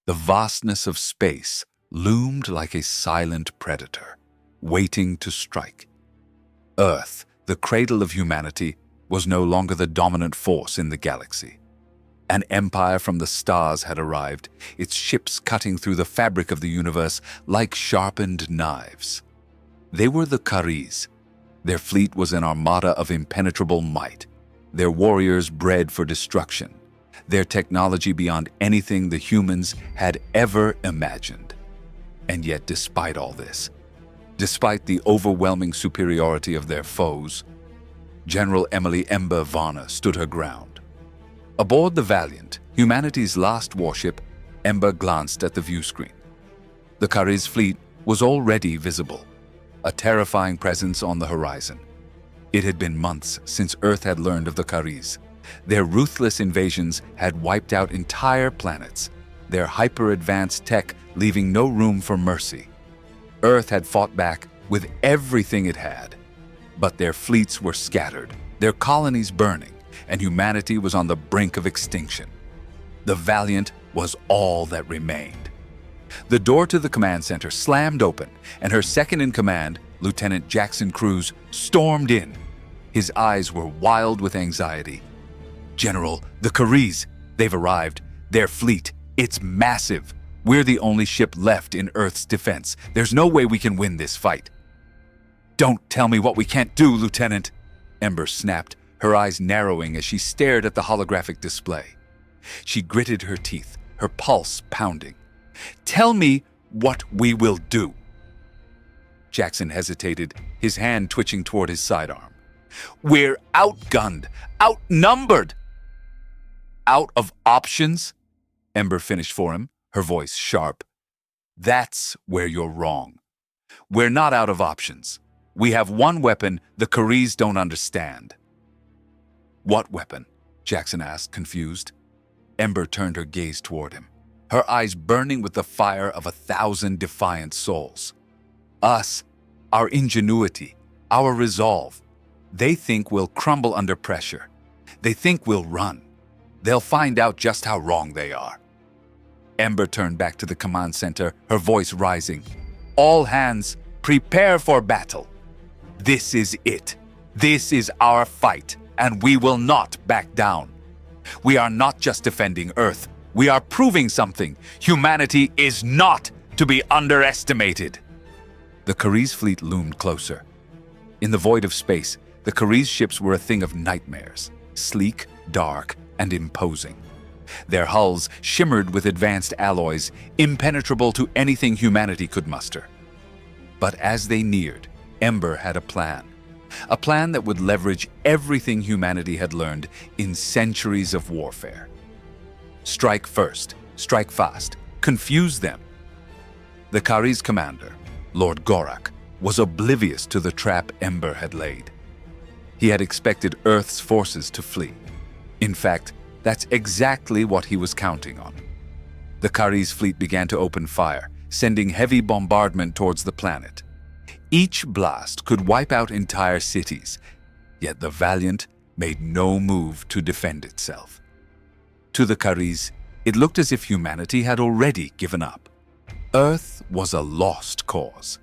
The vastness of space loomed like a silent predator, waiting to strike. Earth, the cradle of humanity, was no longer the dominant force in the galaxy. An empire from the stars had arrived, its ships cutting through the fabric of the universe like sharpened knives. They were the Khariz. Their fleet was an armada of impenetrable might, their warriors bred for destruction, their technology beyond anything the humans had ever imagined. And yet, despite all this, despite the overwhelming superiority of their foes, General Ember Varner stood her ground. Aboard the Valiant, humanity's last warship, Ember glanced at the viewscreen. The Khariz fleet was already visible, a terrifying presence on the horizon. It had been months since Earth had learned of the Khariz. Their ruthless invasions had wiped out entire planets, their hyper-advanced tech leaving no room for mercy. Earth had fought back with everything it had, but their fleets were scattered, their colonies burning, and humanity was on the brink of extinction. The Valiant was all that remained. The door to the command center slammed open, and her second-in-command, Lieutenant Jackson Cruz, stormed in. His eyes were wild with anxiety. "General, the Khariz, they've arrived. Their fleet, it's massive. We're the only ship left in Earth's defense. There's no way we can win this fight." "Don't tell me what we can't do, Lieutenant," Ember snapped, her eyes narrowing as she stared at the holographic display. She gritted her teeth, her pulse pounding. "Tell me what we will do." Jackson hesitated, his hand twitching toward his sidearm. "We're outgunned, outnumbered." "Out of options?" Ember finished for him, her voice sharp. "That's where you're wrong. We're not out of options. We have one weapon the Khariz don't understand." "What weapon?" Jackson asked, confused. Ember turned her gaze toward him, her eyes burning with the fire of 1,000 defiant souls. "Us, our ingenuity, our resolve. They think we'll crumble under pressure. They think we'll run. They'll find out just how wrong they are." Ember turned back to the command center, her voice rising. "All hands, prepare for battle. This is it. This is our fight, and we will not back down. We are not just defending Earth. We are proving something. Humanity is not to be underestimated." The Khariz fleet loomed closer. In the void of space, the Khariz ships were a thing of nightmares, sleek, dark, and imposing. Their hulls shimmered with advanced alloys, impenetrable to anything humanity could muster. But as they neared, Ember had a plan that would leverage everything humanity had learned in centuries of warfare. Strike first, strike fast, confuse them. The Khariz commander, Lord Gorak, was oblivious to the trap Ember had laid. He had expected Earth's forces to flee. In fact, that's exactly what he was counting on. The Khariz fleet began to open fire, sending heavy bombardment towards the planet. Each blast could wipe out entire cities, yet the Valiant made no move to defend itself. To the Khariz, it looked as if humanity had already given up. Earth was a lost cause.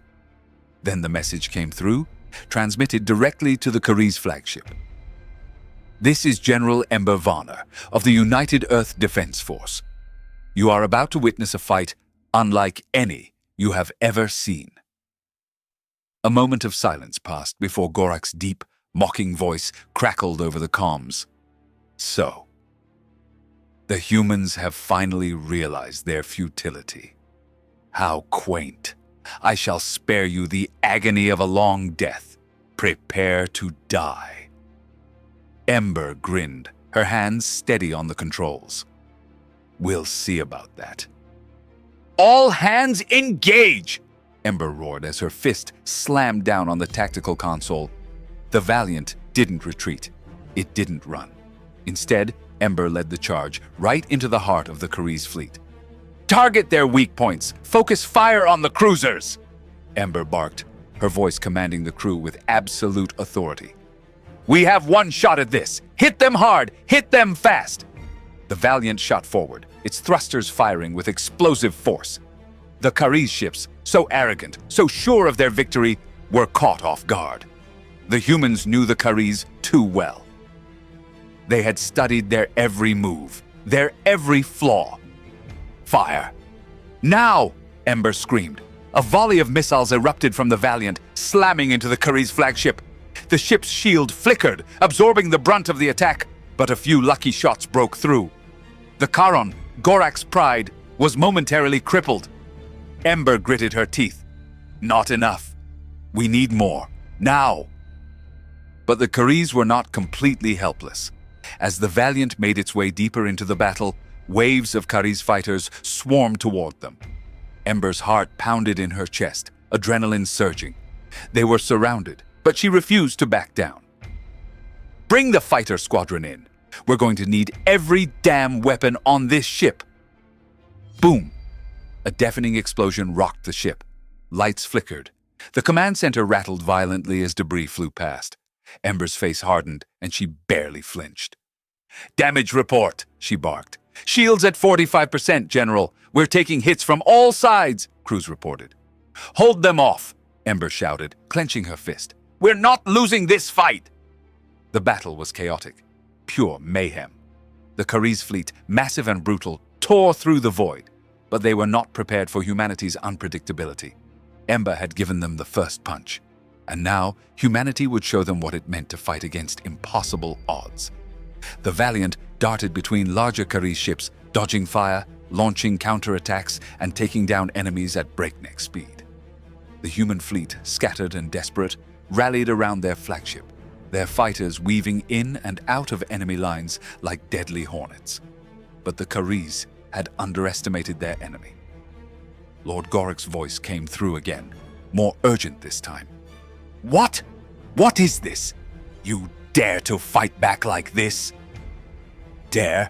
Then the message came through, transmitted directly to the Khariz flagship. "This is General Ember Varner of the United Earth Defense Force. You are about to witness a fight unlike any you have ever seen." A moment of silence passed before Gorak's deep, mocking voice crackled over the comms. "So, the humans have finally realized their futility. How quaint. I shall spare you the agony of a long death. Prepare to die." Ember grinned, her hands steady on the controls. "We'll see about that." "All hands engage!" Ember roared as her fist slammed down on the tactical console. The Valiant didn't retreat. It didn't run. Instead, Ember led the charge right into the heart of the Khariz fleet. "Target their weak points! Focus fire on the cruisers!" Ember barked, her voice commanding the crew with absolute authority. "We have one shot at this! Hit them hard! Hit them fast!" The Valiant shot forward, its thrusters firing with explosive force. The Khariz ships, so arrogant, so sure of their victory, were caught off guard. The humans knew the Khariz too well. They had studied their every move, their every flaw. Fire! Now! Ember screamed. A volley of missiles erupted from the Valiant, slamming into the Khariz flagship. The ship's shield flickered, absorbing the brunt of the attack, but a few lucky shots broke through. The Charon, Gorak's pride, was momentarily crippled. Ember gritted her teeth. Not enough. We need more. Now! But the Khariz were not completely helpless. As the Valiant made its way deeper into the battle, waves of Khariz fighters swarmed toward them. Ember's heart pounded in her chest, adrenaline surging. They were surrounded, but she refused to back down. Bring the fighter squadron in. We're going to need every damn weapon on this ship. Boom! A deafening explosion rocked the ship. Lights flickered. The command center rattled violently as debris flew past. Ember's face hardened, and she barely flinched. Damage report, she barked. Shields at 45%, General. We're taking hits from all sides, Cruz reported. Hold them off, Ember shouted, clenching her fist. We're not losing this fight. The battle was chaotic, pure mayhem. The Khariz fleet, massive and brutal, tore through the void, but they were not prepared for humanity's unpredictability. Ember had given them the first punch, and now humanity would show them what it meant to fight against impossible odds. The Valiant darted between larger Khariz ships, dodging fire, launching counterattacks, and taking down enemies at breakneck speed. The human fleet, scattered and desperate, rallied around their flagship, their fighters weaving in and out of enemy lines like deadly hornets. But the Khariz had underestimated their enemy. Lord Gorak's voice came through again, more urgent this time. What? What is this? You dare to fight back like this? Dare?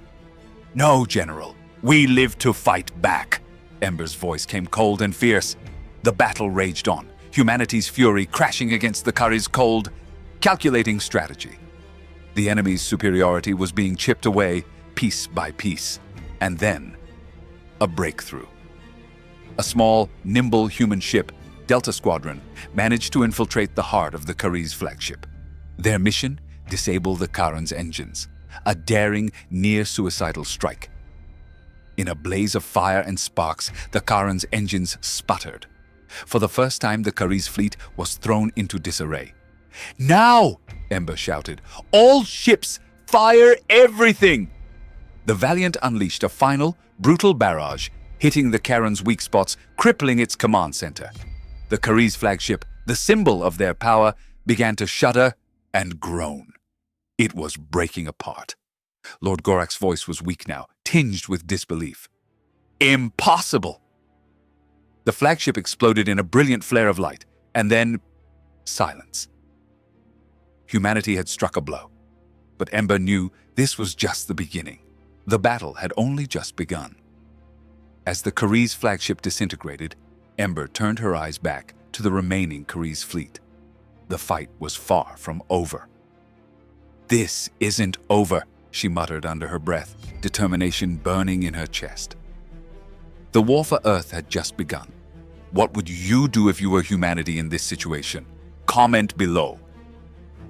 No, General. We live to fight back. Ember's voice came cold and fierce. The battle raged on, humanity's fury crashing against the Khariz' cold, calculating strategy. The enemy's superiority was being chipped away piece by piece. And then, a breakthrough. A small, nimble human ship, Delta Squadron, managed to infiltrate the heart of the Khariz flagship. Their mission? Disable the Charon's engines. A daring, near-suicidal strike. In a blaze of fire and sparks, the Charon's engines sputtered. For the first time, the Khariz fleet was thrown into disarray. Now! Ember shouted. All ships! Fire everything! The Valiant unleashed a final, brutal barrage, hitting the Charon's weak spots, crippling its command center. The Khariz flagship, the symbol of their power, began to shudder and groan. It was breaking apart. Lord Gorak's voice was weak now, tinged with disbelief. Impossible! The flagship exploded in a brilliant flare of light, and then silence. Humanity had struck a blow, but Ember knew this was just the beginning. The battle had only just begun. As the Khariz flagship disintegrated, Ember turned her eyes back to the remaining Khariz fleet. The fight was far from over. This isn't over, she muttered under her breath, determination burning in her chest. The war for Earth had just begun. What would you do if you were humanity in this situation? Comment below.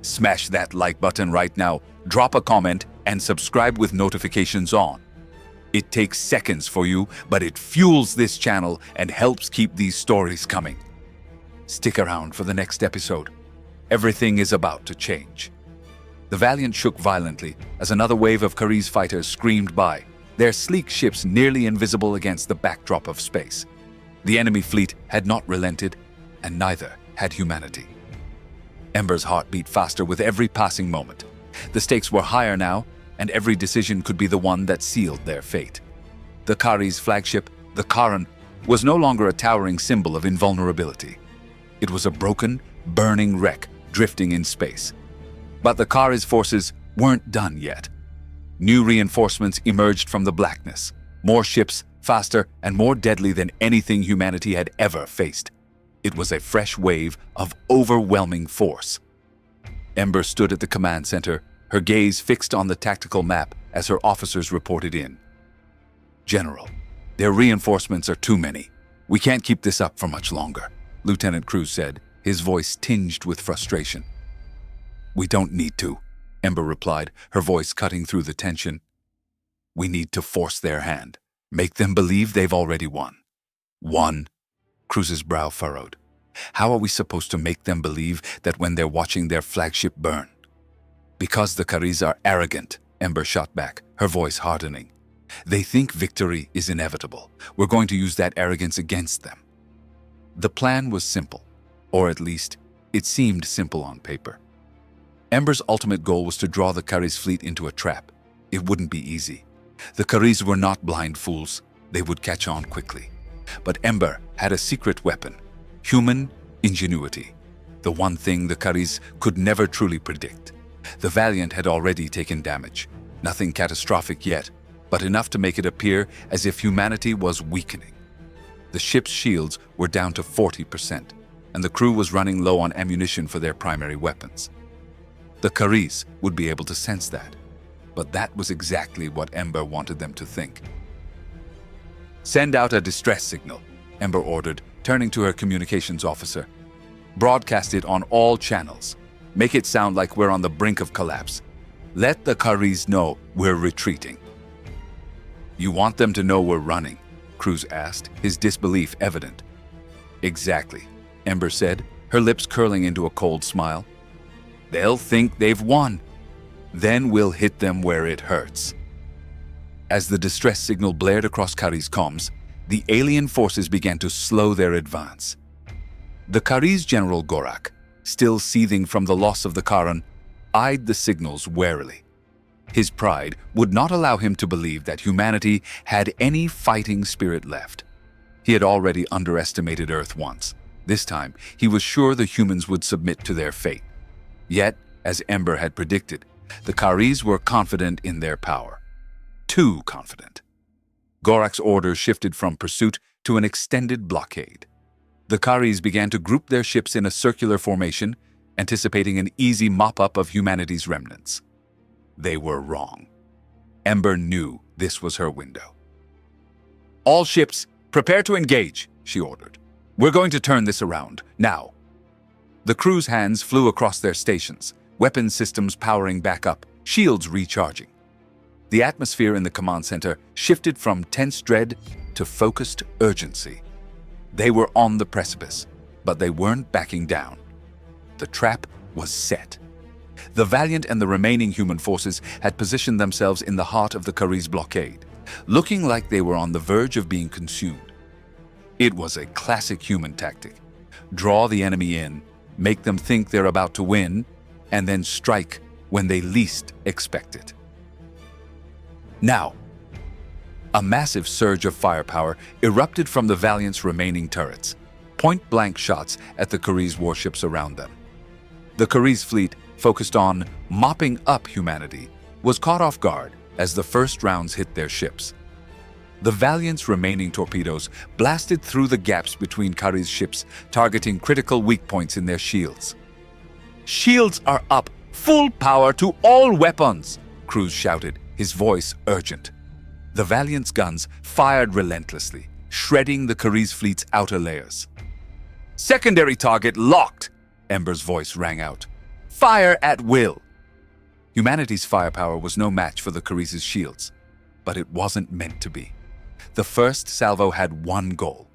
Smash that like button right now, drop a comment, and subscribe with notifications on. It takes seconds for you, but it fuels this channel and helps keep these stories coming. Stick around for the next episode. Everything is about to change. The Valiant shook violently as another wave of Khariz fighters screamed by, their sleek ships nearly invisible against the backdrop of space. The enemy fleet had not relented, and neither had humanity. Ember's heart beat faster with every passing moment. The stakes were higher now, and every decision could be the one that sealed their fate. The Khariz flagship, the Charon, was no longer a towering symbol of invulnerability. It was a broken, burning wreck drifting in space. But the Khariz forces weren't done yet. New reinforcements emerged from the blackness, more ships, faster and more deadly than anything humanity had ever faced. It was a fresh wave of overwhelming force. Ember stood at the command center, her gaze fixed on the tactical map as her officers reported in. "General, their reinforcements are too many. We can't keep this up for much longer," Lieutenant Khariz said, his voice tinged with frustration. "We don't need to," Ember replied, her voice cutting through the tension. "We need to force their hand, make them believe they've already won." "Won?" Khriz's brow furrowed. "How are we supposed to make them believe that when they're watching their flagship burn?" "Because the Khariz are arrogant," Ember shot back, her voice hardening. "They think victory is inevitable. We're going to use that arrogance against them." The plan was simple, or at least, it seemed simple on paper. Ember's ultimate goal was to draw the Khariz fleet into a trap. It wouldn't be easy. The Khariz were not blind fools. They would catch on quickly. But Ember had a secret weapon: human ingenuity. The one thing the Khariz could never truly predict. The Valiant had already taken damage. Nothing catastrophic yet, but enough to make it appear as if humanity was weakening. The ship's shields were down to 40%, and the crew was running low on ammunition for their primary weapons. The Khariz would be able to sense that, but that was exactly what Ember wanted them to think. "Send out a distress signal," Ember ordered, turning to her communications officer. "Broadcast it on all channels. Make it sound like we're on the brink of collapse. Let the Khariz know we're retreating." "You want them to know we're running?" Khariz asked, his disbelief evident. "Exactly," Ember said, her lips curling into a cold smile. "They'll think they've won. Then we'll hit them where it hurts." As the distress signal blared across Khariz comms, the alien forces began to slow their advance. The Khariz General Gorak, still seething from the loss of the Kharan, eyed the signals warily. His pride would not allow him to believe that humanity had any fighting spirit left. He had already underestimated Earth once. This time, he was sure the humans would submit to their fate. Yet, as Ember had predicted, the Khariz were confident in their power. Too confident. Gorak's orders shifted from pursuit to an extended blockade. The Khariz began to group their ships in a circular formation, anticipating an easy mop-up of humanity's remnants. They were wrong. Ember knew this was her window. "All ships, prepare to engage," she ordered. "We're going to turn this around, now." The crew's hands flew across their stations, weapon systems powering back up, shields recharging. The atmosphere in the command center shifted from tense dread to focused urgency. They were on the precipice, but they weren't backing down. The trap was set. The Valiant and the remaining human forces had positioned themselves in the heart of the Khariz blockade, looking like they were on the verge of being consumed. It was a classic human tactic: draw the enemy in, make them think they're about to win, and then strike when they least expect it. Now, a massive surge of firepower erupted from the Valiant's remaining turrets, point-blank shots at the Khariz warships around them. The Khariz fleet, focused on mopping up humanity, was caught off guard as the first rounds hit their ships. The Valiant's remaining torpedoes blasted through the gaps between Khariz ships, targeting critical weak points in their shields. "Shields are up! Full power to all weapons!" Khariz shouted, his voice urgent. The Valiant's guns fired relentlessly, shredding the Khariz fleet's outer layers. "Secondary target locked!" Ember's voice rang out. "Fire at will!" Humanity's firepower was no match for the Khariz's shields, but it wasn't meant to be. The first salvo had one goal: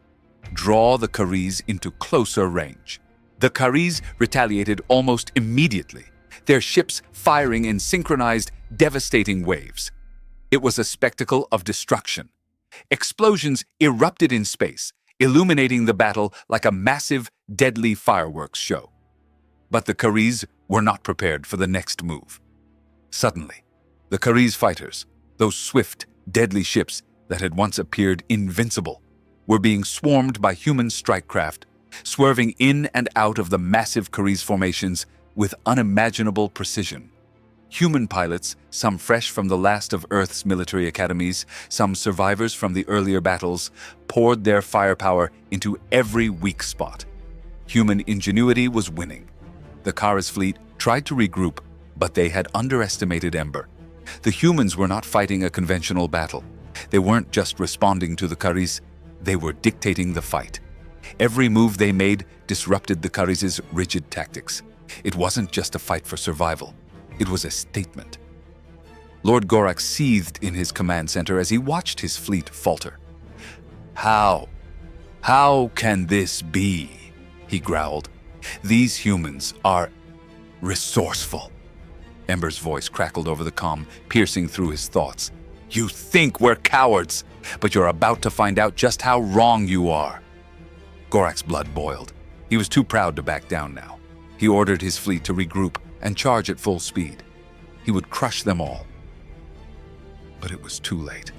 draw the Khariz into closer range. The Khariz retaliated almost immediately, their ships firing in synchronized, devastating waves. It was a spectacle of destruction. Explosions erupted in space, illuminating the battle like a massive, deadly fireworks show. But the Khariz were not prepared for the next move. Suddenly, the Khariz fighters, those swift, deadly ships that had once appeared invincible, were being swarmed by human strike craft, swerving in and out of the massive Khariz formations with unimaginable precision. Human pilots, some fresh from the last of Earth's military academies, some survivors from the earlier battles, poured their firepower into every weak spot. Human ingenuity was winning. The Khariz fleet tried to regroup, But they had underestimated Ember. The humans were not fighting a conventional battle. They weren't just responding to the Khariz, they were dictating the fight. Every move they made disrupted the Khariz's rigid tactics. It wasn't just a fight for survival. It was a statement. Lord Gorak seethed in his command center as he watched his fleet falter. How can this be? He growled. These humans are resourceful. Ember's voice crackled over the comm, piercing through his thoughts. You think we're cowards, but you're about to find out just how wrong you are. Gorak's blood boiled. He was too proud to back down now. He ordered his fleet to regroup and charge at full speed. He would crush them all. But it was too late.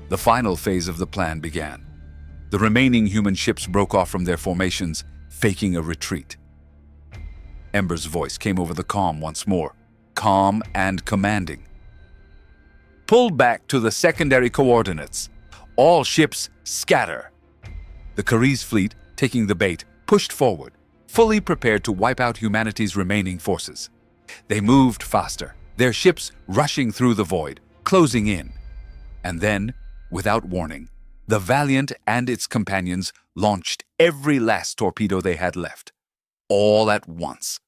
The final phase of the plan began. The remaining human ships broke off from their formations, faking a retreat. Ember's voice came over the comm once more, calm and commanding. Pull back to the secondary coordinates. All ships scatter. The Khariz fleet, taking the bait, pushed forward, fully prepared to wipe out humanity's remaining forces. They moved faster, their ships rushing through the void, closing in. And then, without warning, the Valiant and its companions launched every last torpedo they had left, all at once.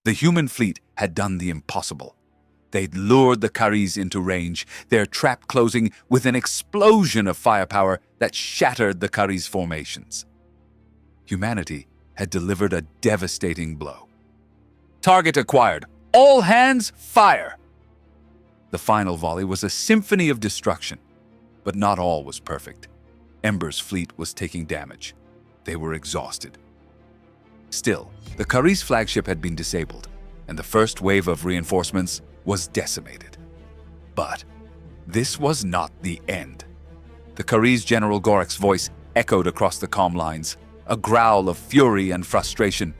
The human fleet had done the impossible. They'd lured the Khariz into range, their trap closing with an explosion of firepower that shattered the Khariz formations. Humanity had delivered a devastating blow. Target acquired. All hands fire! The final volley was a symphony of destruction, but not all was perfect. Ember's fleet was taking damage. They were exhausted. Still, the Khariz flagship had been disabled, and the first wave of reinforcements was decimated. But this was not the end. The Khariz General Gorak's voice echoed across the comm lines, a growl of fury and frustration.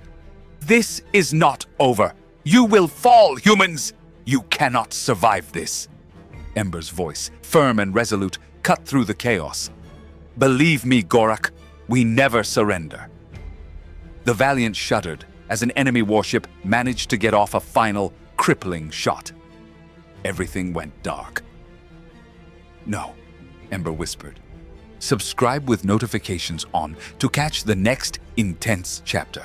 This is not over. You will fall, humans! You cannot survive this. Ember's voice, firm and resolute, cut through the chaos. Believe me, Gorak, we never surrender. The Valiant shuddered as an enemy warship managed to get off a final, crippling shot. Everything went dark. No, Ember whispered. Subscribe with notifications on to catch the next intense chapter.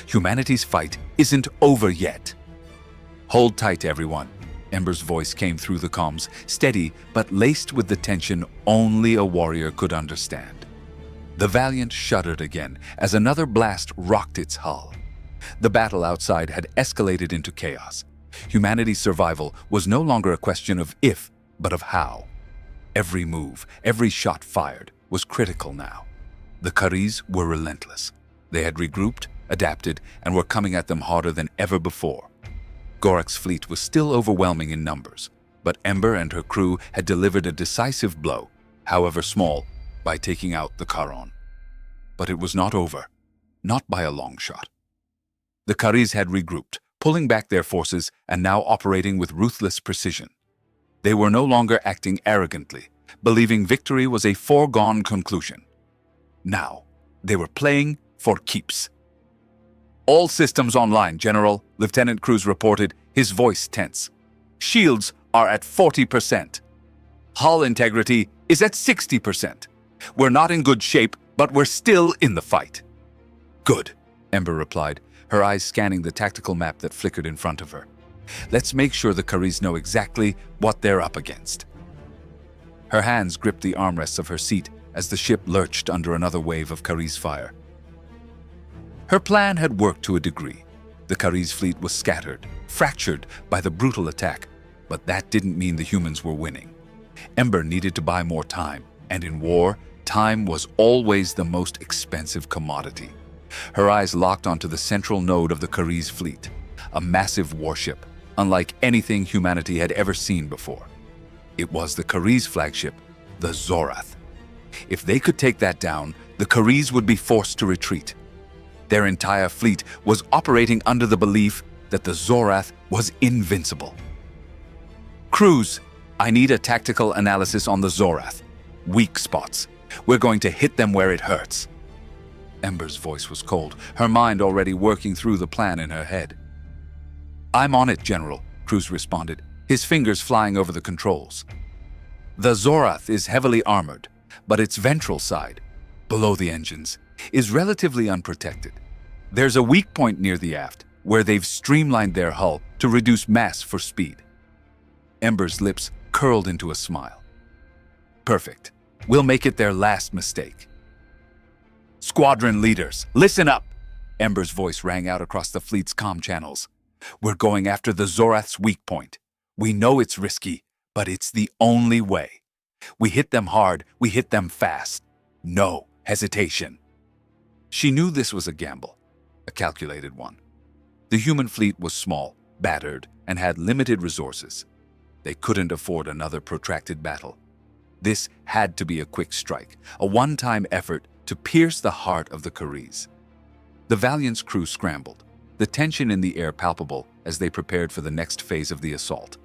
Humanity's fight isn't over yet. Hold tight, everyone. Ember's voice came through the comms, steady but laced with the tension only a warrior could understand. The Valiant shuddered again as another blast rocked its hull. The battle outside had escalated into chaos. Humanity's survival was no longer a question of if, but of how. Every move, every shot fired, was critical now. The Khariz were relentless. They had regrouped, adapted, and were coming at them harder than ever before. Gorak's fleet was still overwhelming in numbers, but Ember and her crew had delivered a decisive blow, however small, by taking out the Charon. But it was not over, not by a long shot. The Khariz had regrouped, pulling back their forces and now operating with ruthless precision. They were no longer acting arrogantly, believing victory was a foregone conclusion. Now, they were playing for keeps. All systems online, General, Lieutenant Cruz reported, his voice tense. Shields are at 40%. Hull integrity is at 60%. We're not in good shape, but we're still in the fight. Good, Ember replied, her eyes scanning the tactical map that flickered in front of her. Let's make sure the Khariz know exactly what they're up against. Her hands gripped the armrests of her seat as the ship lurched under another wave of Khariz fire. Her plan had worked to a degree. The Khariz fleet was scattered, fractured by the brutal attack, but that didn't mean the humans were winning. Ember needed to buy more time, and in war, time was always the most expensive commodity. Her eyes locked onto the central node of the Khariz fleet, a massive warship, unlike anything humanity had ever seen before. It was the Khariz flagship, the Zorath. If they could take that down, the Khariz would be forced to retreat. Their entire fleet was operating under the belief that the Zorath was invincible. Cruz, I need a tactical analysis on the Zorath. Weak spots. We're going to hit them where it hurts. Ember's voice was cold, her mind already working through the plan in her head. I'm on it, General, Khariz responded, his fingers flying over the controls. The Zorath is heavily armored, but its ventral side, below the engines, is relatively unprotected. There's a weak point near the aft, where they've streamlined their hull to reduce mass for speed. Ember's lips curled into a smile. Perfect. We'll make it their last mistake. Squadron leaders, listen up! Ember's voice rang out across the fleet's comm channels. We're going after the Zorath's weak point. We know it's risky, but it's the only way. We hit them hard, we hit them fast. No hesitation. She knew this was a gamble, a calculated one. The human fleet was small, battered, and had limited resources. They couldn't afford another protracted battle. This had to be a quick strike, a one-time effort to pierce the heart of the Khariz. The Valiant's crew scrambled, the tension in the air palpable as they prepared for the next phase of the assault.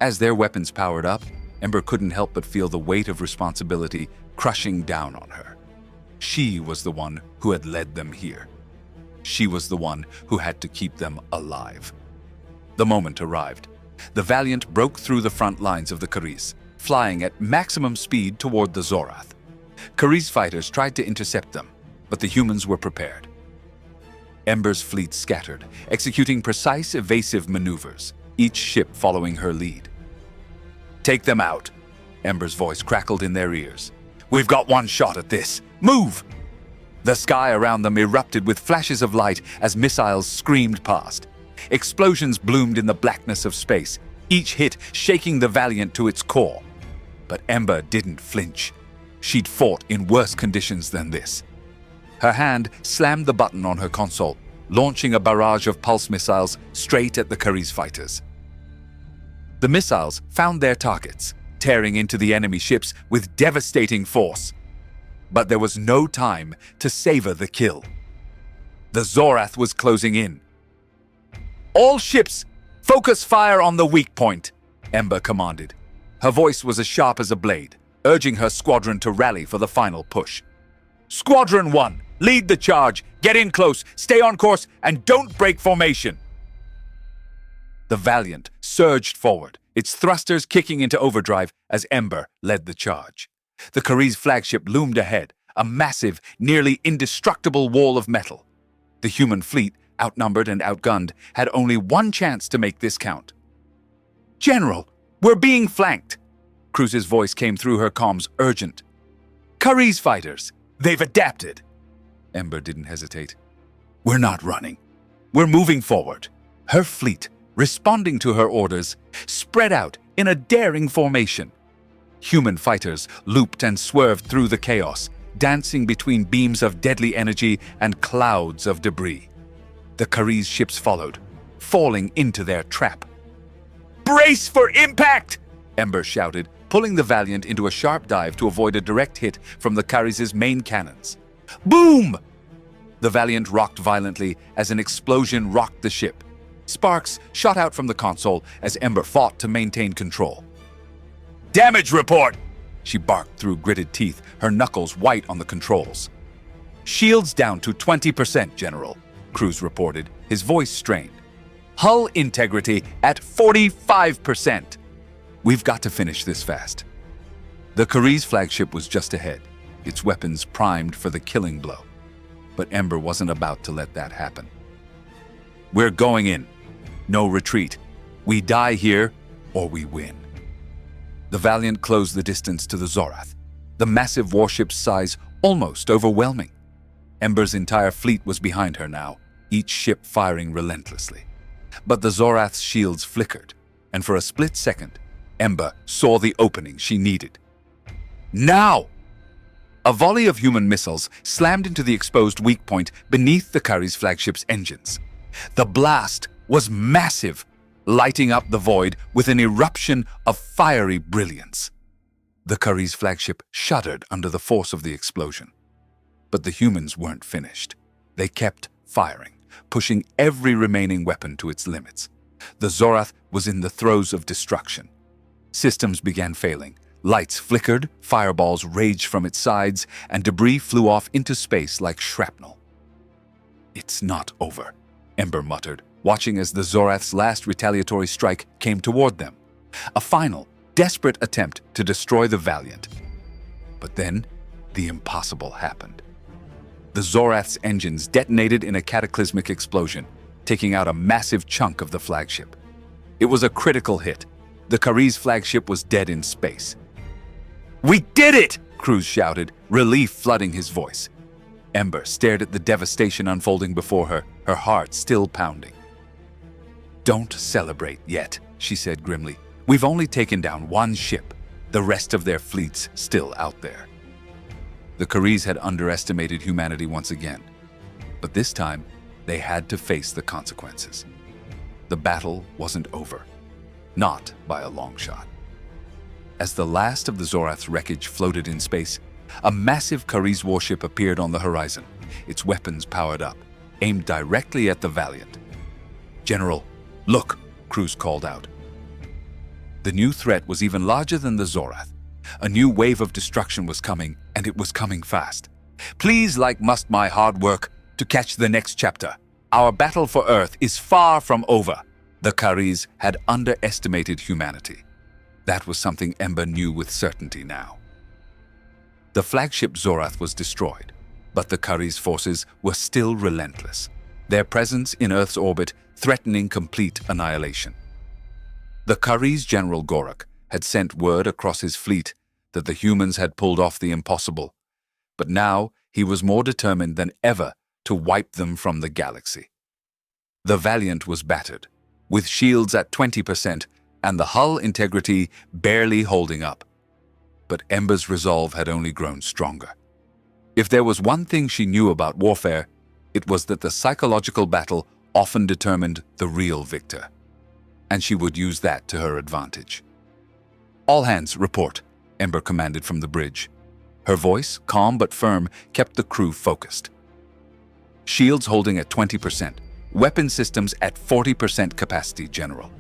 As their weapons powered up, Ember couldn't help but feel the weight of responsibility crushing down on her. She was the one who had led them here. She was the one who had to keep them alive. The moment arrived. The Valiant broke through the front lines of the Khariz, flying at maximum speed toward the Zorath. Khariz fighters tried to intercept them, but the humans were prepared. Ember's fleet scattered, executing precise evasive maneuvers, each ship following her lead. Take them out, Ember's voice crackled in their ears. We've got one shot at this. Move! The sky around them erupted with flashes of light as missiles screamed past. Explosions bloomed in the blackness of space, each hit shaking the Valiant to its core. But Ember didn't flinch. She'd fought in worse conditions than this. Her hand slammed the button on her console, launching a barrage of pulse missiles straight at the Khariz fighters. The missiles found their targets, tearing into the enemy ships with devastating force. But there was no time to savor the kill. The Zorath was closing in. All ships, focus fire on the weak point, Ember commanded. Her voice was as sharp as a blade, urging her squadron to rally for the final push. Squadron 1, lead the charge, get in close, stay on course, and don't break formation. The Valiant surged forward, its thrusters kicking into overdrive as Ember led the charge. The Khariz flagship loomed ahead, a massive, nearly indestructible wall of metal. The human fleet, outnumbered and outgunned, had only one chance to make this count. General, we're being flanked. Khriz's voice came through her comms, urgent. Khariz fighters, they've adapted. Ember didn't hesitate. We're not running. We're moving forward. Her fleet, responding to her orders, spread out in a daring formation. Human fighters looped and swerved through the chaos, dancing between beams of deadly energy and clouds of debris. The Khariz ships followed, falling into their trap. Brace for impact! Ember shouted, pulling the Valiant into a sharp dive to avoid a direct hit from the Khariz's main cannons. Boom! The Valiant rocked violently as an explosion rocked the ship. Sparks shot out from the console as Ember fought to maintain control. Damage report! She barked through gritted teeth, her knuckles white on the controls. Shields down to 20%, General, Khariz reported, his voice strained. Hull integrity at 45%. We've got to finish this fast. The Khariz flagship was just ahead, its weapons primed for the killing blow. But Ember wasn't about to let that happen. We're going in. No retreat. We die here, or we win. The Valiant closed the distance to the Zorath, the massive warship's size almost overwhelming. Ember's entire fleet was behind her now, each ship firing relentlessly. But the Zorath's shields flickered, and for a split second, Ember saw the opening she needed. Now! A volley of human missiles slammed into the exposed weak point beneath the Khariz flagship's engines. The blast was massive, lighting up the void with an eruption of fiery brilliance. The Khariz flagship shuddered under the force of the explosion. But the humans weren't finished. They kept firing, pushing every remaining weapon to its limits. The Zorath was in the throes of destruction. Systems began failing. Lights flickered, fireballs raged from its sides, and debris flew off into space like shrapnel. It's not over, Ember muttered, watching as the Zorath's last retaliatory strike came toward them. A final, desperate attempt to destroy the Valiant. But then, the impossible happened. The Zorath's engines detonated in a cataclysmic explosion, taking out a massive chunk of the flagship. It was a critical hit. The Khariz flagship was dead in space. "We did it!" Khariz shouted, relief flooding his voice. Ember stared at the devastation unfolding before her, her heart still pounding. "Don't celebrate yet," she said grimly. "We've only taken down one ship. The rest of their fleet's still out there." The Khariz had underestimated humanity once again, but this time they had to face the consequences. The battle wasn't over, not by a long shot. As the last of the Zorath's wreckage floated in space, a massive Khariz warship appeared on the horizon, its weapons powered up, aimed directly at the Valiant. "General, look!" Khariz called out. The new threat was even larger than the Zorath. A new wave of destruction was coming, and it was coming fast. "Please must my hard work to catch the next chapter. Our battle for Earth is far from over." The Khariz had underestimated humanity. That was something Ember knew with certainty now. The flagship Zorath was destroyed, but the Khariz forces were still relentless, their presence in Earth's orbit threatening complete annihilation. The Khariz General Gorak had sent word across his fleet that the humans had pulled off the impossible, but now he was more determined than ever to wipe them from the galaxy. The Valiant was battered, with shields at 20% and the hull integrity barely holding up. But Ember's resolve had only grown stronger. If there was one thing she knew about warfare, it was that the psychological battle often determined the real victor, and she would use that to her advantage. "All hands, report," Ember commanded from the bridge. Her voice, calm but firm, kept the crew focused. "Shields holding at 20%, weapon systems at 40% capacity, General.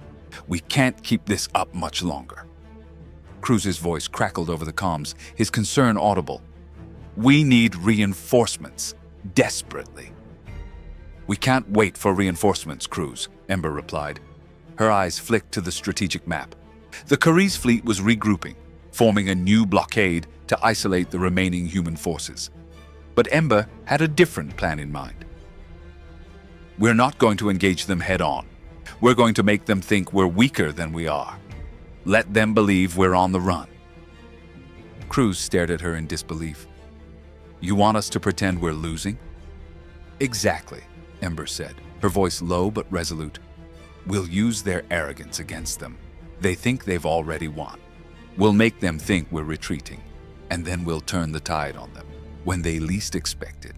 We can't keep this up much longer." Khriz's voice crackled over the comms, his concern audible. "We need reinforcements, desperately." "We can't wait for reinforcements, Khriz," Ember replied. Her eyes flicked to the strategic map. The Khariz fleet was regrouping, forming a new blockade to isolate the remaining human forces. But Ember had a different plan in mind. "We're not going to engage them head-on. We're going to make them think we're weaker than we are. Let them believe we're on the run." Khriz stared at her in disbelief. "You want us to pretend we're losing?" "Exactly," Ember said, her voice low but resolute. "We'll use their arrogance against them. They think they've already won. We'll make them think we're retreating, and then we'll turn the tide on them when they least expect it."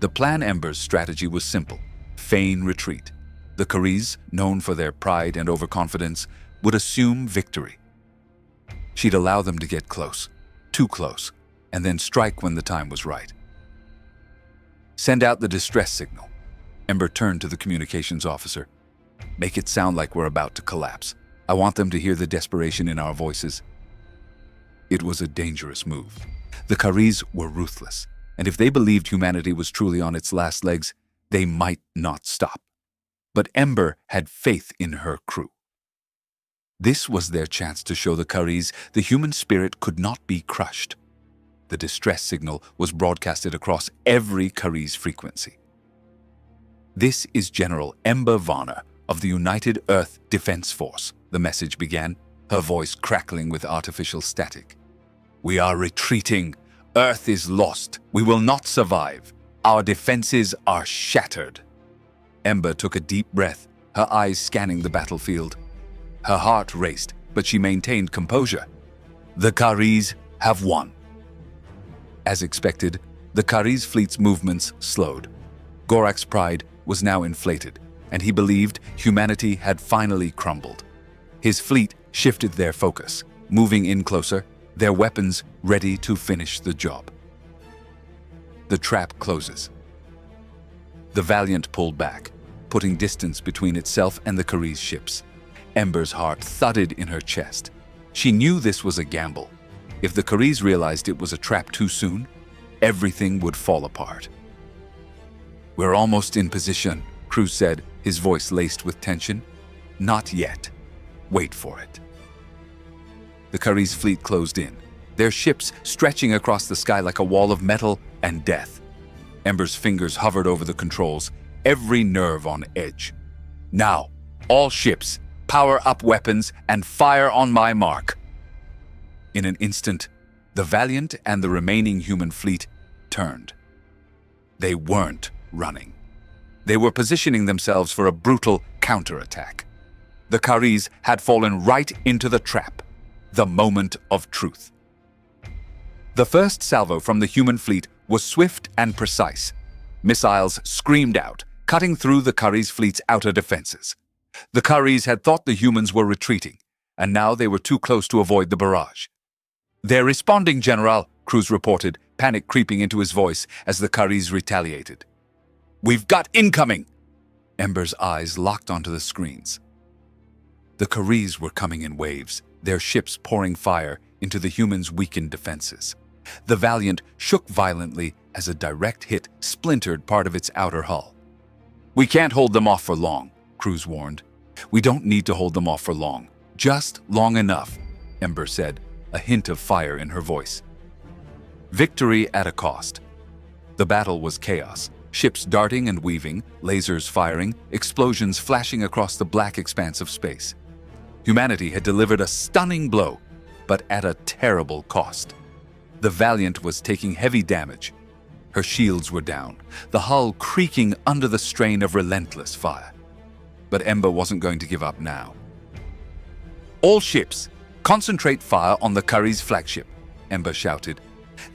The plan Ember's strategy was simple: feign retreat. The Khariz, known for their pride and overconfidence, would assume victory. She'd allow them to get close, too close, and then strike when the time was right. "Send out the distress signal." Ember turned to the communications officer. "Make it sound like we're about to collapse. I want them to hear the desperation in our voices." It was a dangerous move. The Khariz were ruthless, and if they believed humanity was truly on its last legs, they might not stop. But Ember had faith in her crew. This was their chance to show the Khariz the human spirit could not be crushed. The distress signal was broadcasted across every Khariz frequency. "This is General Ember Varner of the United Earth Defense Force," the message began, her voice crackling with artificial static. "We are retreating. Earth is lost. We will not survive. Our defenses are shattered." Ember took a deep breath, her eyes scanning the battlefield. Her heart raced, but she maintained composure. "The Khariz have won." As expected, the Khariz fleet's movements slowed. Gorak's pride was now inflated, and he believed humanity had finally crumbled. His fleet shifted their focus, moving in closer, their weapons ready to finish the job. The trap closes. The Valiant pulled back, putting distance between itself and the Khariz ships. Ember's heart thudded in her chest. She knew this was a gamble. If the Khariz realized it was a trap too soon, everything would fall apart. "We're almost in position," Khariz said, his voice laced with tension. Not yet. Wait for it. The Khariz fleet closed in, their ships stretching across the sky like a wall of metal and death. Ember's fingers hovered over the controls, every nerve on edge. Now, all ships, power up weapons and fire on my mark. In an instant, the Valiant and the remaining human fleet turned. They weren't running. They were positioning themselves for a brutal counterattack. The Khariz had fallen right into the trap, the moment of truth. The first salvo from the human fleet was swift and precise. Missiles screamed out, cutting through the Khariz fleet's outer defenses. The Khariz had thought the humans were retreating, and now they were too close to avoid the barrage. "They're responding, General," Khariz reported, panic creeping into his voice as the Khariz retaliated. "We've got incoming!" Ember's eyes locked onto the screens. The Khariz were coming in waves, their ships pouring fire into the humans' weakened defenses. The Valiant shook violently as a direct hit splintered part of its outer hull. "We can't hold them off for long," Khariz warned. "We don't need to hold them off for long. Just long enough," Ember said, a hint of fire in her voice. Victory at a cost. The battle was chaos. Ships darting and weaving, lasers firing, explosions flashing across the black expanse of space. Humanity had delivered a stunning blow, but at a terrible cost. The Valiant was taking heavy damage. Her shields were down, the hull creaking under the strain of relentless fire. But Ember wasn't going to give up now. "All ships, concentrate fire on the Khariz flagship," Ember shouted.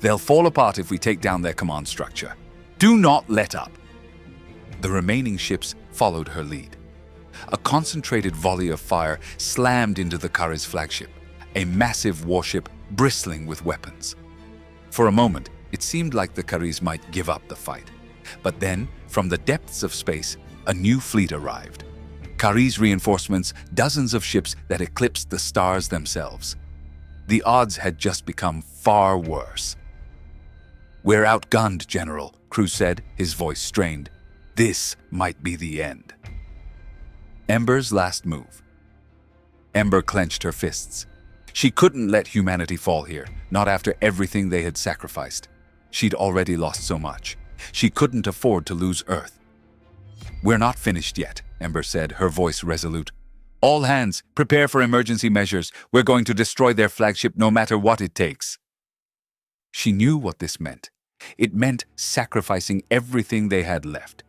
"They'll fall apart if we take down their command structure. Do not let up." The remaining ships followed her lead. A concentrated volley of fire slammed into the Khariz flagship, a massive warship bristling with weapons. For a moment, it seemed like the Khariz might give up the fight. But then, from the depths of space, a new fleet arrived. Khariz reinforcements, dozens of ships that eclipsed the stars themselves. The odds had just become far worse. "We're outgunned, General," Khariz said, his voice strained. "This might be the end." Ember's last move. Ember clenched her fists. She couldn't let humanity fall here, not after everything they had sacrificed. She'd already lost so much. She couldn't afford to lose Earth. "We're not finished yet," Ember said, her voice resolute. "All hands, prepare for emergency measures. We're going to destroy their flagship no matter what it takes." She knew what this meant. It meant sacrificing everything they had left.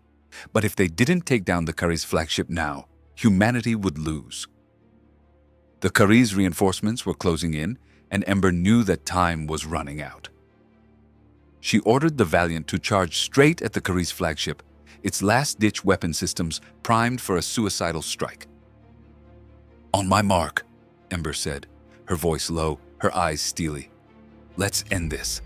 But if they didn't take down the Khariz flagship now, humanity would lose. The Khariz reinforcements were closing in, and Ember knew that time was running out. She ordered the Valiant to charge straight at the Khariz flagship, its last-ditch weapon systems primed for a suicidal strike. "On my mark," Ember said, her voice low, her eyes steely. "Let's end this."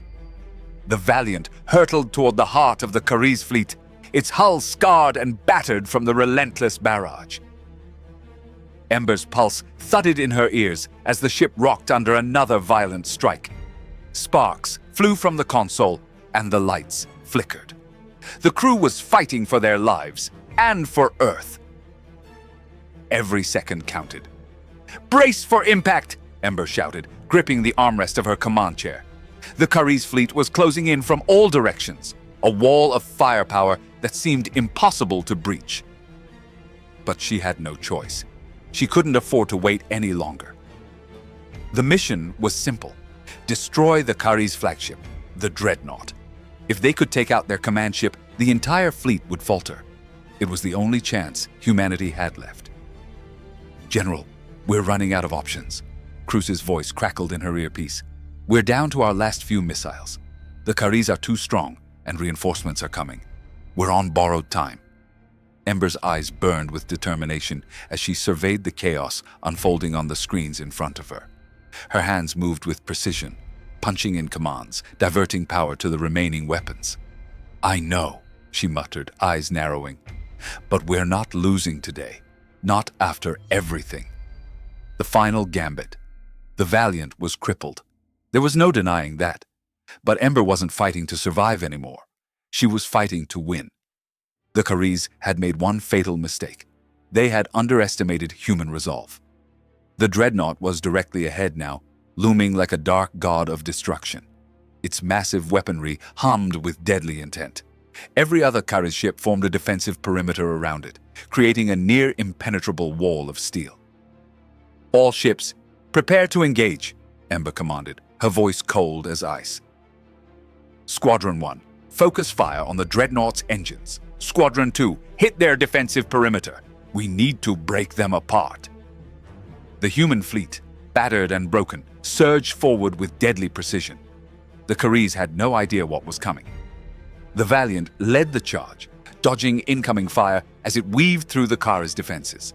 The Valiant hurtled toward the heart of the Khariz fleet, its hull scarred and battered from the relentless barrage. Ember's pulse thudded in her ears as the ship rocked under another violent strike. Sparks flew from the console, and the lights flickered. The crew was fighting for their lives and for Earth. Every second counted. "Brace for impact!" Ember shouted, gripping the armrest of her command chair. The Khariz fleet was closing in from all directions, a wall of firepower that seemed impossible to breach. But she had no choice. She couldn't afford to wait any longer. The mission was simple: destroy the Khariz flagship, the Dreadnought. If they could take out their command ship, the entire fleet would falter. It was the only chance humanity had left. "General, we're running out of options." Khariz's voice crackled in her earpiece. "We're down to our last few missiles. The Khariz are too strong, and reinforcements are coming. We're on borrowed time." Ember's eyes burned with determination as she surveyed the chaos unfolding on the screens in front of her. Her hands moved with precision, punching in commands, diverting power to the remaining weapons. "I know," she muttered, eyes narrowing. "But we're not losing today. Not after everything." The final gambit. The Valiant was crippled. There was no denying that. But Ember wasn't fighting to survive anymore. She was fighting to win. The Khariz had made one fatal mistake. They had underestimated human resolve. The dreadnought was directly ahead now, looming like a dark god of destruction. Its massive weaponry hummed with deadly intent. Every other Khariz ship formed a defensive perimeter around it, creating a near-impenetrable wall of steel. "All ships, prepare to engage," Ember commanded, her voice cold as ice. "Squadron 1, focus fire on the dreadnought's engines. Squadron 2, hit their defensive perimeter. We need to break them apart." The human fleet, battered and broken, surged forward with deadly precision. The Khariz had no idea what was coming. The Valiant led the charge, dodging incoming fire as it weaved through the Khariz defenses.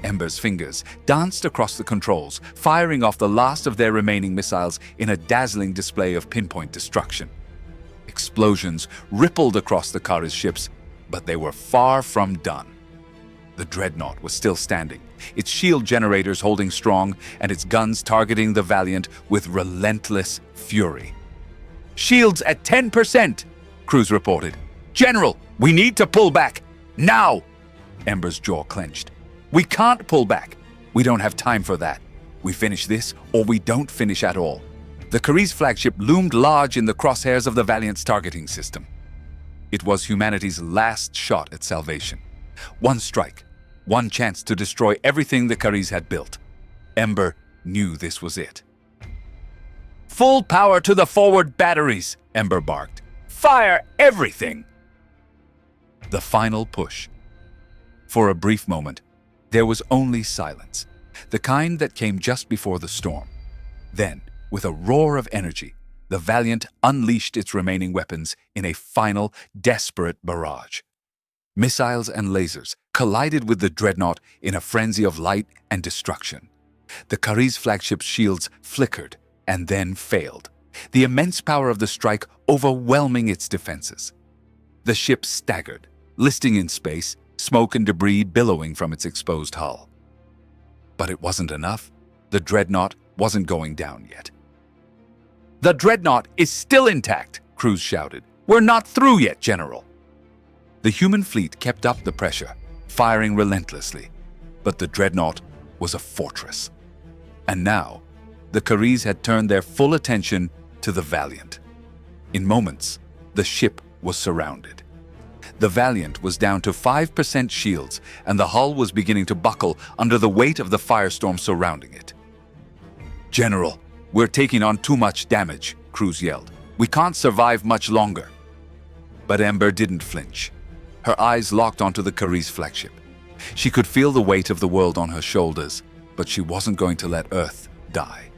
Ember's fingers danced across the controls, firing off the last of their remaining missiles in a dazzling display of pinpoint destruction. Explosions rippled across the Khariz ships, but they were far from done. The dreadnought was still standing, its shield generators holding strong and its guns targeting the Valiant with relentless fury. "Shields at 10%, Cruz reported. "General, we need to pull back, now!" Ember's jaw clenched. "We can't pull back. We don't have time for that. We finish this, or we don't finish at all." The Khariz flagship loomed large in the crosshairs of the Valiant's targeting system. It was humanity's last shot at salvation. One strike, one chance to destroy everything the Khariz had built. Ember knew this was it. "Full power to the forward batteries," Ember barked. "Fire everything!" The final push. For a brief moment, there was only silence, the kind that came just before the storm. Then, with a roar of energy, the Valiant unleashed its remaining weapons in a final, desperate barrage. Missiles and lasers collided with the dreadnought in a frenzy of light and destruction. The Khariz flagship's shields flickered and then failed, the immense power of the strike overwhelming its defenses. The ship staggered, listing in space, smoke and debris billowing from its exposed hull. But it wasn't enough. The dreadnought wasn't going down yet. "The dreadnought is still intact," Cruz shouted. "We're not through yet, General." The human fleet kept up the pressure, firing relentlessly, but the dreadnought was a fortress. And now, the Khariz had turned their full attention to the Valiant. In moments, the ship was surrounded. The Valiant was down to 5% shields, and the hull was beginning to buckle under the weight of the firestorm surrounding it. "General, we're taking on too much damage," Cruz yelled. "We can't survive much longer." But Ember didn't flinch. Her eyes locked onto the Khariz flagship. She could feel the weight of the world on her shoulders, but she wasn't going to let Earth die.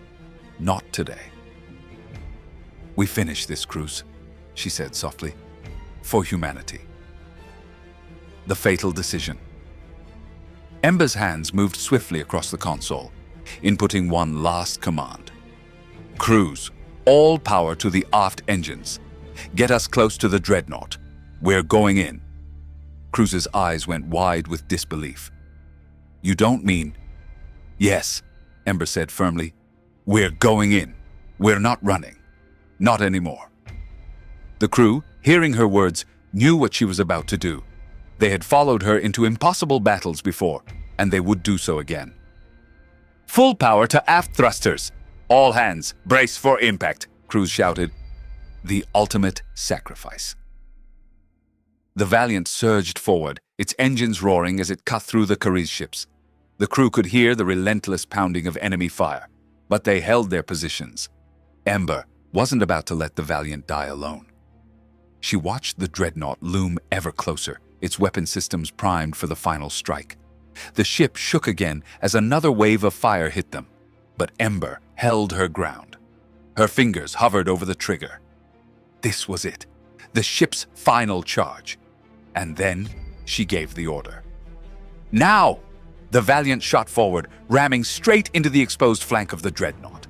Not today. "We finish this, Cruz," she said softly. "For humanity." The fatal decision. Ember's hands moved swiftly across the console, inputting one last command. "Cruz, all power to the aft engines. Get us close to the dreadnought. We're going in." Cruz's eyes went wide with disbelief. "You don't mean—" "Yes," Ember said firmly. "We're going in. We're not running. Not anymore." The crew, hearing her words, knew what she was about to do. They had followed her into impossible battles before, and they would do so again. "Full power to aft thrusters! All hands, brace for impact!" Cruz shouted. The ultimate sacrifice. The Valiant surged forward, its engines roaring as it cut through the Khariz ships. The crew could hear the relentless pounding of enemy fire, but they held their positions. Ember wasn't about to let the Valiant die alone. She watched the dreadnought loom ever closer, its weapon systems primed for the final strike. The ship shook again as another wave of fire hit them, but Ember held her ground. Her fingers hovered over the trigger. This was it, the ship's final charge. And then she gave the order. "Now!" The Valiant shot forward, ramming straight into the exposed flank of the dreadnought.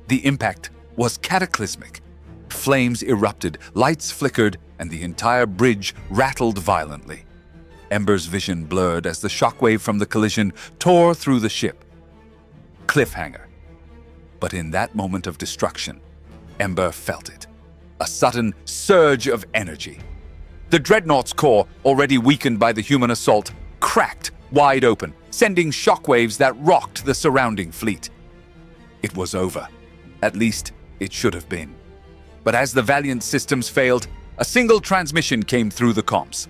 The impact was cataclysmic. Flames erupted, lights flickered, and the entire bridge rattled violently. Ember's vision blurred as the shockwave from the collision tore through the ship. Cliffhanger. But in that moment of destruction, Ember felt it. A sudden surge of energy. The dreadnought's core, already weakened by the human assault, cracked wide open, sending shockwaves that rocked the surrounding fleet. It was over. At least, it should have been. But as the Valiant systems failed, a single transmission came through the comms.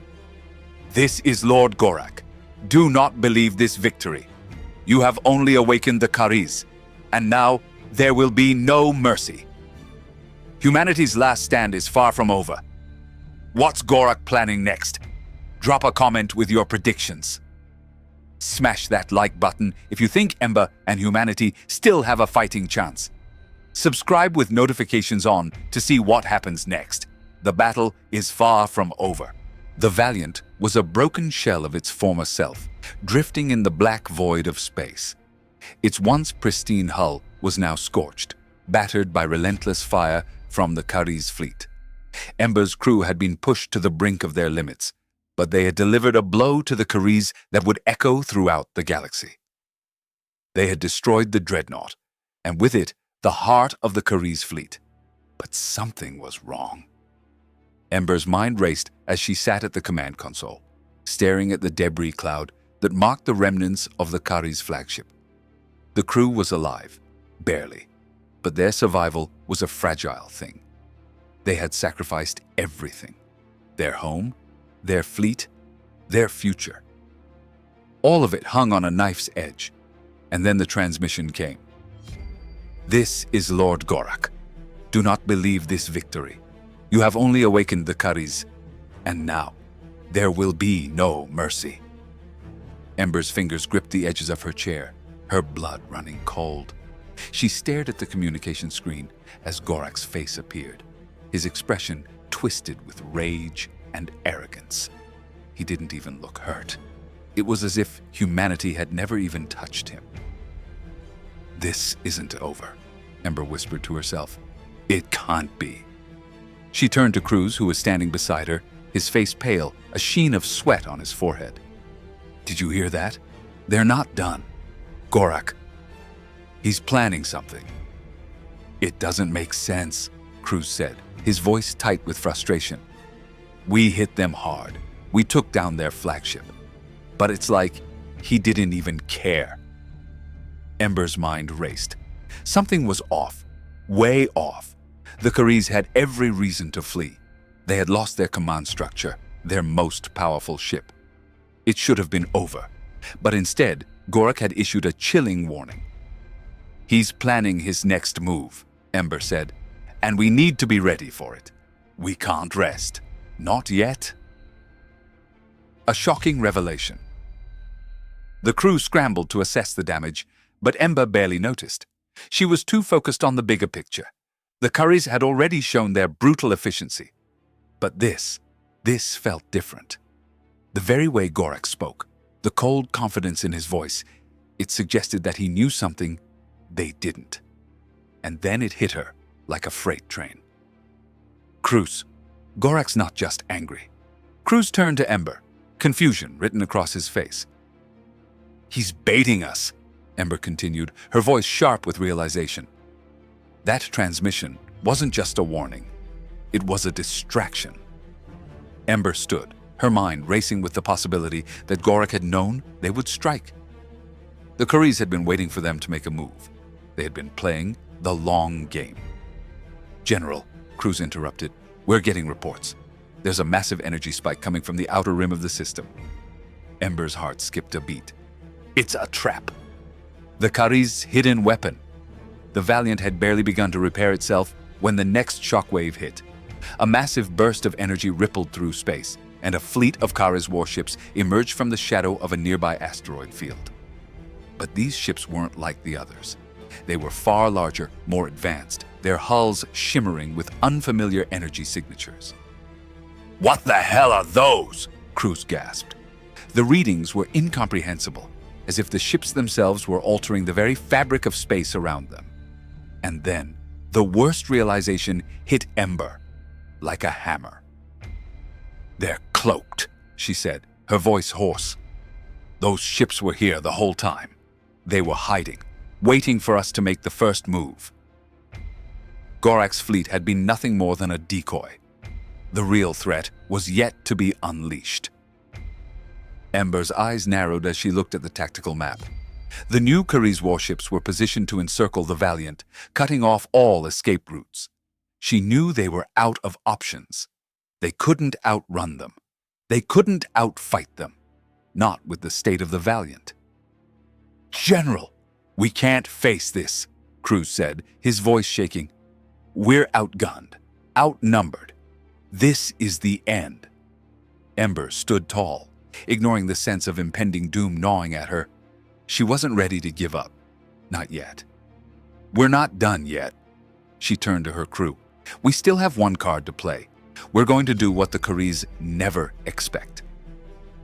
"This is Lord Gorak. Do not believe this victory. You have only awakened the Khariz, and now there will be no mercy. Humanity's last stand is far from over. What's Gorak planning next? Drop a comment with your predictions. Smash that like button if you think Ember and humanity still have a fighting chance. Subscribe with notifications on to see what happens next. The battle is far from over." The Valiant was a broken shell of its former self, drifting in the black void of space. Its once pristine hull was now scorched, battered by relentless fire from the Khariz fleet. Ember's crew had been pushed to the brink of their limits, but they had delivered a blow to the Khariz that would echo throughout the galaxy. They had destroyed the dreadnought, and with it, the heart of the Khariz fleet. But something was wrong. Ember's mind raced as she sat at the command console, staring at the debris cloud that marked the remnants of the Khariz flagship. The crew was alive, barely, but their survival was a fragile thing. They had sacrificed everything: their home, their fleet, their future. All of it hung on a knife's edge, and then the transmission came. "This is Lord Gorak. Do not believe this victory. You have only awakened the Khariz, and now there will be no mercy." Ember's fingers gripped the edges of her chair, her blood running cold. She stared at the communication screen as Gorak's face appeared, his expression twisted with rage and arrogance. He didn't even look hurt. It was as if humanity had never even touched him. "This isn't over," Ember whispered to herself. "It can't be." She turned to Cruz, who was standing beside her, his face pale, a sheen of sweat on his forehead. "Did you hear that? They're not done. Gorak, he's planning something." "It doesn't make sense," Cruz said, his voice tight with frustration. "We hit them hard. We took down their flagship. But it's like he didn't even care." Ember's mind raced. Something was off, way off. The Khariz had every reason to flee. They had lost their command structure, their most powerful ship. It should have been over. But instead, Gorak had issued a chilling warning. "He's planning his next move," Ember said, "and we need to be ready for it. We can't rest. Not yet." A shocking revelation. The crew scrambled to assess the damage, but Ember barely noticed. She was too focused on the bigger picture. The Khariz had already shown their brutal efficiency. But this felt different. The very way Gorak spoke, the cold confidence in his voice, it suggested that he knew something they didn't. And then it hit her like a freight train. "Cruz, Gorak's not just angry." Cruz turned to Ember, confusion written across his face. "He's baiting us," Ember continued, her voice sharp with realization. That transmission wasn't just a warning. It was a distraction. Ember stood, her mind racing with the possibility that Gorak had known they would strike. The Khariz had been waiting for them to make a move. They had been playing the long game. "General," Cruz interrupted, "we're getting reports. There's a massive energy spike coming from the outer rim of the system." Ember's heart skipped a beat. "It's a trap." The Khariz's hidden weapon. The Valiant had barely begun to repair itself when the next shockwave hit. A massive burst of energy rippled through space, and a fleet of Khariz warships emerged from the shadow of a nearby asteroid field. But these ships weren't like the others. They were far larger, more advanced, their hulls shimmering with unfamiliar energy signatures. "What the hell are those?" Cruz gasped. The readings were incomprehensible, as if the ships themselves were altering the very fabric of space around them. And then, the worst realization hit Ember, like a hammer. "They're cloaked," she said, her voice hoarse. "Those ships were here the whole time. They were hiding, waiting for us to make the first move." Gorak's fleet had been nothing more than a decoy. The real threat was yet to be unleashed. Ember's eyes narrowed as she looked at the tactical map. The new Khariz warships were positioned to encircle the Valiant, cutting off all escape routes. She knew they were out of options. They couldn't outrun them. They couldn't outfight them. Not with the state of the Valiant. "General, we can't face this," Khariz said, his voice shaking. "We're outgunned, outnumbered. This is the end." Ember stood tall, ignoring the sense of impending doom gnawing at her. She wasn't ready to give up. Not yet. "We're not done yet." She turned to her crew. "We still have one card to play. We're going to do what the Khariz never expect."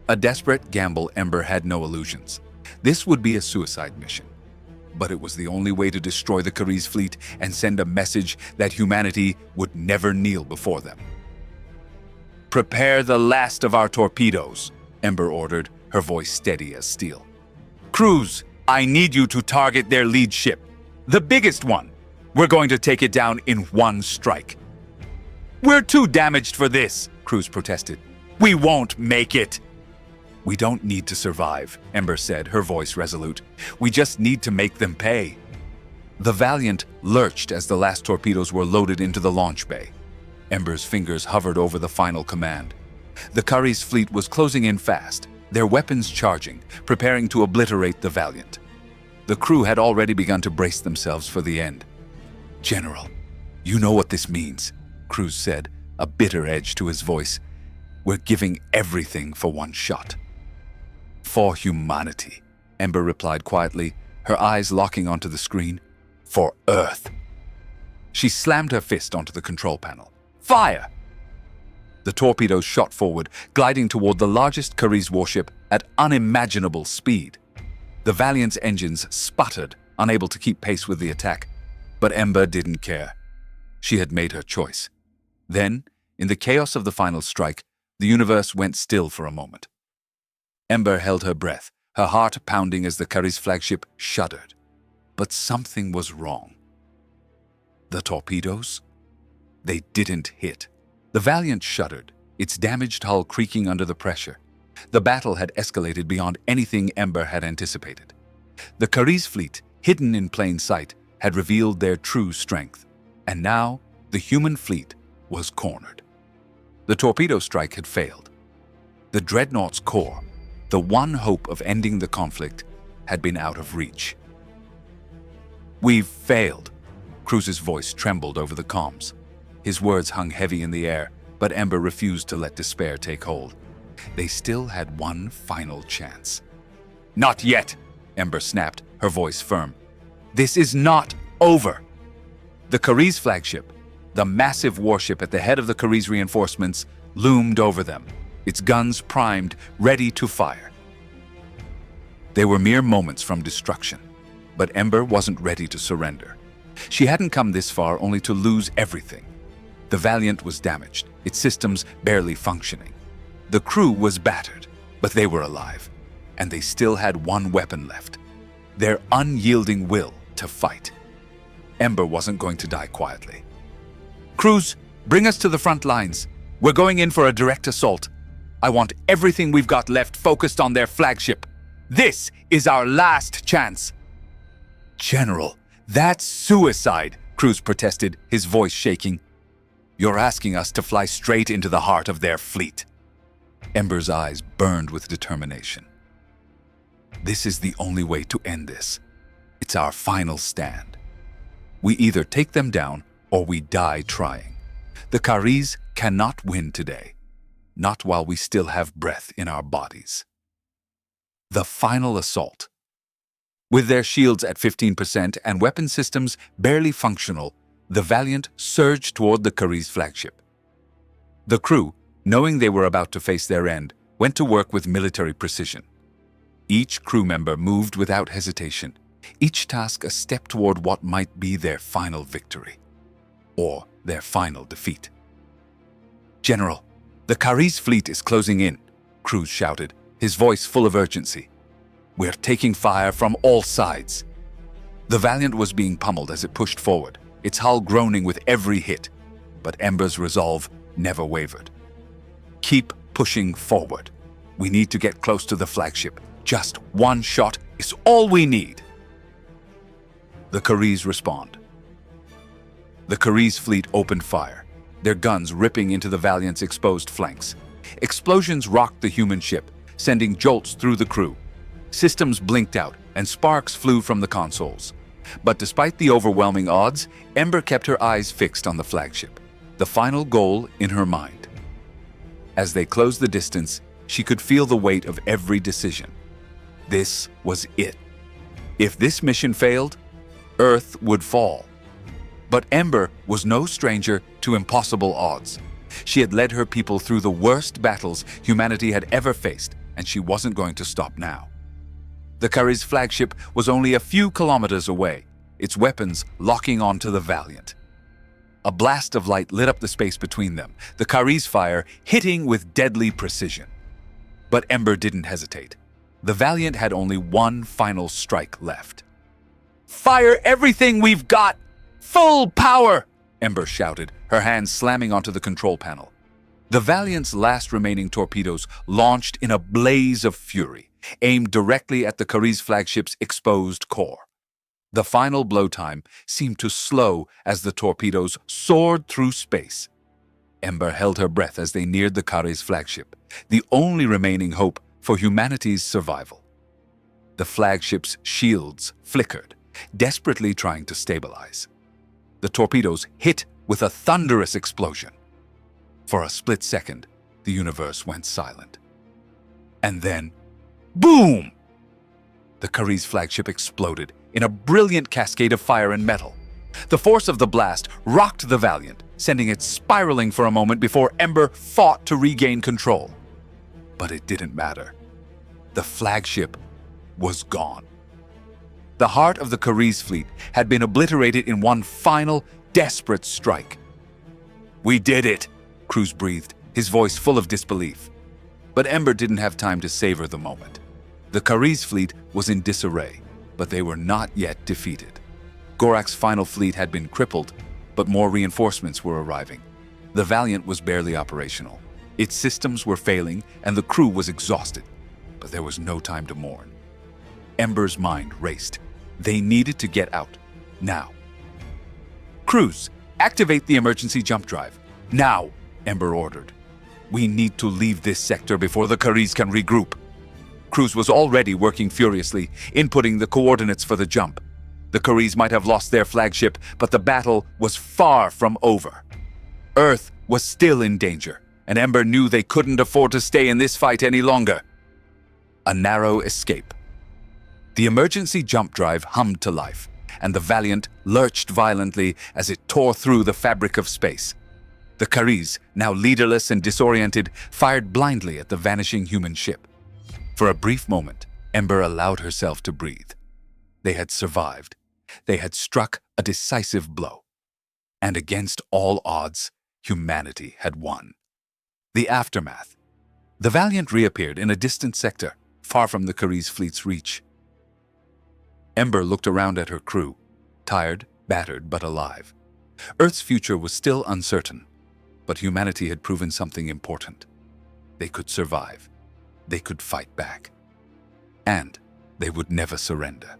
A desperate gamble. Ember had no illusions. This would be a suicide mission. But it was the only way to destroy the Khariz fleet and send a message that humanity would never kneel before them. "Prepare the last of our torpedoes," Ember ordered, her voice steady as steel. "Crews, I need you to target their lead ship. The biggest one. We're going to take it down in one strike." "We're too damaged for this," Khariz protested. "We won't make it." "We don't need to survive," Ember said, her voice resolute. "We just need to make them pay." The Valiant lurched as the last torpedoes were loaded into the launch bay. Ember's fingers hovered over the final command. The Khariz fleet was closing in fast, their weapons charging, preparing to obliterate the Valiant. The crew had already begun to brace themselves for the end. "General, you know what this means," Khariz said, a bitter edge to his voice. "We're giving everything for one shot." "For humanity," Ember replied quietly, her eyes locking onto the screen. "For Earth." She slammed her fist onto the control panel. "Fire!" The torpedoes shot forward, gliding toward the largest Khariz warship at unimaginable speed. The Valiant's engines sputtered, unable to keep pace with the attack. But Ember didn't care. She had made her choice. Then, in the chaos of the final strike, the universe went still for a moment. Ember held her breath, her heart pounding as the Khariz flagship shuddered. But something was wrong. The torpedoes? They didn't hit. The Valiant shuddered, its damaged hull creaking under the pressure. The battle had escalated beyond anything Ember had anticipated. The Khariz fleet, hidden in plain sight, had revealed their true strength. And now, the human fleet was cornered. The torpedo strike had failed. The Dreadnought's core, the one hope of ending the conflict, had been out of reach. "We've failed." Khariz's voice trembled over the comms. His words hung heavy in the air, but Ember refused to let despair take hold. They still had one final chance. "Not yet," Ember snapped, her voice firm. "This is not over." The Khariz flagship, the massive warship at the head of the Khariz reinforcements, loomed over them, its guns primed, ready to fire. They were mere moments from destruction, but Ember wasn't ready to surrender. She hadn't come this far only to lose everything. The Valiant was damaged, its systems barely functioning. The crew was battered, but they were alive, and they still had one weapon left: their unyielding will to fight. Ember wasn't going to die quietly. "Crews, bring us to the front lines. We're going in for a direct assault. I want everything we've got left focused on their flagship. This is our last chance." "General, that's suicide," Khariz protested, his voice shaking. "You're asking us to fly straight into the heart of their fleet." Ember's eyes burned with determination. "This is the only way to end this. It's our final stand. We either take them down or we die trying. The Khariz cannot win today, not while we still have breath in our bodies." The final assault. With their shields at 15% and weapon systems barely functional, the Valiant surged toward the Khariz flagship. The crew, knowing they were about to face their end, went to work with military precision. Each crew member moved without hesitation, each task a step toward what might be their final victory, or their final defeat. "General, the Khariz fleet is closing in," Khariz shouted, his voice full of urgency. "We're taking fire from all sides." The Valiant was being pummeled as it pushed forward, its hull groaning with every hit, but Ember's resolve never wavered. Keep pushing forward. We need to get close to the flagship. Just one shot is all we need. The Khariz respond. The Khariz fleet opened fire, their guns ripping into the Valiant's exposed flanks. Explosions rocked the human ship, sending jolts through the crew. Systems blinked out, and sparks flew from the consoles. But despite the overwhelming odds, Ember kept her eyes fixed on the flagship, the final goal in her mind. As they closed the distance, she could feel the weight of every decision. This was it. If this mission failed, Earth would fall. But Ember was no stranger to impossible odds. She had led her people through the worst battles humanity had ever faced, and she wasn't going to stop now. The Khariz flagship was only a few kilometers away, its weapons locking onto the Valiant. A blast of light lit up the space between them, the Khariz fire hitting with deadly precision. But Ember didn't hesitate. The Valiant had only one final strike left. "Fire everything we've got! Full power!" Ember shouted, her hands slamming onto the control panel. The Valiant's last remaining torpedoes launched in a blaze of fury, aimed directly at the Khariz flagship's exposed core. The final blow time seemed to slow as the torpedoes soared through space. Ember held her breath as they neared the Khariz flagship, the only remaining hope for humanity's survival. The flagship's shields flickered, desperately trying to stabilize. The torpedoes hit with a thunderous explosion. For a split second, the universe went silent. And then, boom! The Khariz flagship exploded in a brilliant cascade of fire and metal. The force of the blast rocked the Valiant, sending it spiraling for a moment before Ember fought to regain control. But it didn't matter. The flagship was gone. The heart of the Khariz fleet had been obliterated in one final, desperate strike. "We did it," Cruz breathed, his voice full of disbelief. But Ember didn't have time to savor the moment. The Khariz fleet was in disarray, but they were not yet defeated. Gorak's final fleet had been crippled, but more reinforcements were arriving. The Valiant was barely operational. Its systems were failing, and the crew was exhausted. But there was no time to mourn. Ember's mind raced. They needed to get out, now. "Cruz, activate the emergency jump drive. Now," Ember ordered. "We need to leave this sector before the Khariz can regroup." Cruz was already working furiously, inputting the coordinates for the jump. The Khariz might have lost their flagship, but the battle was far from over. Earth was still in danger, and Ember knew they couldn't afford to stay in this fight any longer. A narrow escape. The emergency jump drive hummed to life, and the Valiant lurched violently as it tore through the fabric of space. The Khariz, now leaderless and disoriented, fired blindly at the vanishing human ship. For a brief moment, Ember allowed herself to breathe. They had survived. They had struck a decisive blow. And against all odds, humanity had won. The aftermath. The Valiant reappeared in a distant sector, far from the Khariz fleet's reach. Ember looked around at her crew, tired, battered, but alive. Earth's future was still uncertain, but humanity had proven something important. They could survive. They could fight back. And they would never surrender.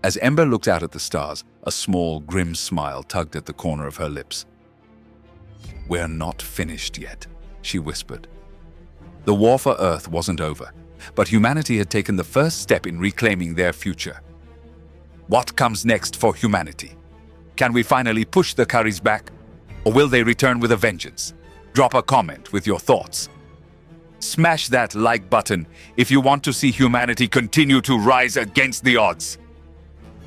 As Ember looked out at the stars, a small, grim smile tugged at the corner of her lips. "We're not finished yet," she whispered. The war for Earth wasn't over, but humanity had taken the first step in reclaiming their future. What comes next for humanity? Can we finally push the Khariz back, or will they return with a vengeance? Drop a comment with your thoughts. Smash that like button if you want to see humanity continue to rise against the odds.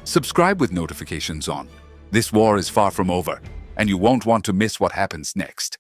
Subscribe with notifications on. This war is far from over, and you won't want to miss what happens next.